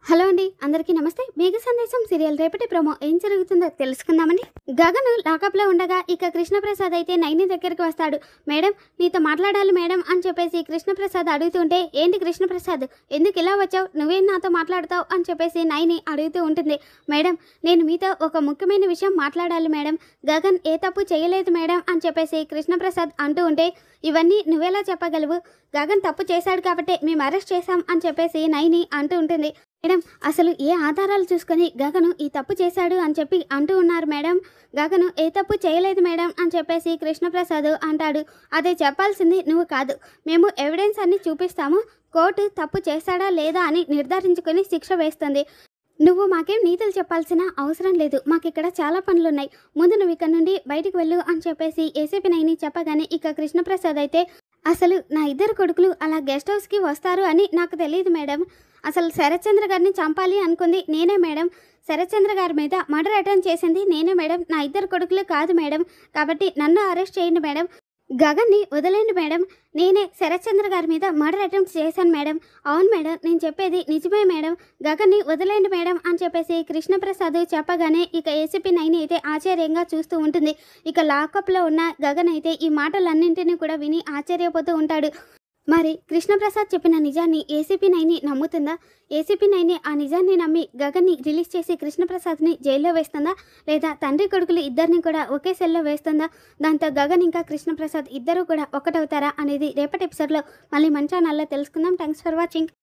Hello అండి, అందరికీ నమస్తే. మేఘ సందేశం సీరియల్ రేపటి ప్రోమో ఏం జరుగుతుందో తెలుసుకుందామండి. గగను లాకప్లో ఉండగా ఇక కృష్ణప్రసాద్ అయితే నైని దగ్గరికి వస్తాడు. మేడం, నీతో మాట్లాడాలి మేడం అని చెప్పేసి కృష్ణప్రసాద్ అడుగుతుంటే, ఏంటి కృష్ణప్రసాద్, ఎందుకు ఇలా వచ్చావు, నువ్వేం నాతో మాట్లాడతావు అని చెప్పేసి నైని అడుగుతూ ఉంటుంది. మేడం, నేను మీతో ఒక ముఖ్యమైన విషయం మాట్లాడాలి మేడం, గగన్ ఏ తప్పు చేయలేదు మేడం అని చెప్పేసి కృష్ణప్రసాద్ అంటూ ఉంటే, ఇవన్నీ నువ్వెలా చెప్పగలవు, గగన్ తప్పు చేశాడు కాబట్టి మేము అరెస్ట్ చేశాం అని చెప్పేసి నైని అంటూ ఉంటుంది. మేడం, అసలు ఏ ఆధారాలు చూసుకొని గగను ఈ తప్పు చేశాడు అని చెప్పి అంటూ ఉన్నారు మేడం, గగను ఏ తప్పు చేయలేదు మేడం అని చెప్పేసి కృష్ణప్రసాద్ అంటాడు. అదే చెప్పాల్సింది నువ్వు కాదు, మేము ఎవిడెన్స్ అన్ని చూపిస్తాము, కోర్టు తప్పు చేశాడా లేదా అని నిర్ధారించుకొని శిక్ష వేస్తుంది. నువ్వు మాకేం నీతులు చెప్పాల్సిన అవసరం లేదు, మాకు ఇక్కడ చాలా పనులున్నాయి, ముందు నువ్వు ఇక్కడ నుండి బయటికి వెళ్ళు అని చెప్పేసి ఏసీపీ నైని చెప్పగానే ఇక కృష్ణప్రసాద్ అయితే, అసలు నా ఇద్దరు కొడుకులు అలా గెస్ట్ హౌస్కి వస్తారు అని నాకు తెలియదు మేడం, అసలు శరత్చంద్ర గారిని చంపాలి అనుకుంది నేనే మేడం, శరత్చంద్ర గారి మీద మర్డర్ అటెంప్ట్ చేసింది నేనే మేడం, నా ఇద్దరు కొడుకులు కాదు మేడం, కాబట్టి నన్ను అరెస్ట్ చేయండి మేడం, గగన్ని వదిలేండి మేడం, నేనే శరత్చంద్ర గారి మీద మర్డర్ అటెంప్ట్ చేశాను మేడం, అవును మేడం నేను చెప్పేది నిజమే మేడం, గగన్ని వదిలేండి మేడం అని చెప్పేసి కృష్ణప్రసాద్ చెప్పగానే ఇక ఏసీపీ నైని అయితే ఆశ్చర్యంగా చూస్తూ ఉంటుంది. ఇక లాకప్లో ఉన్న గగన్ అయితే ఈ మాటలన్నింటినీ కూడా విని ఆశ్చర్యపోతూ ఉంటాడు. మరి కృష్ణప్రసాద్ చెప్పిన నిజాన్ని ఏసీపీ నైని నమ్ముతుందా? ఏసీపీ నైని ఆ నిజాన్ని నమ్మి గగన్ని రిలీజ్ చేసి కృష్ణప్రసాద్ని జైల్లో వేస్తుందా, లేదా తండ్రి కొడుకులు ఇద్దరిని కూడా ఒకే సెల్లో వేస్తుందా? దాంతో గగన్ ఇంకా కృష్ణప్రసాద్ ఇద్దరూ కూడా ఒకటవుతారా అనేది రేపటి ఎపిసోడ్లో మళ్ళీ మన ఛానల్లో తెలుసుకుందాం. Thanks for watching.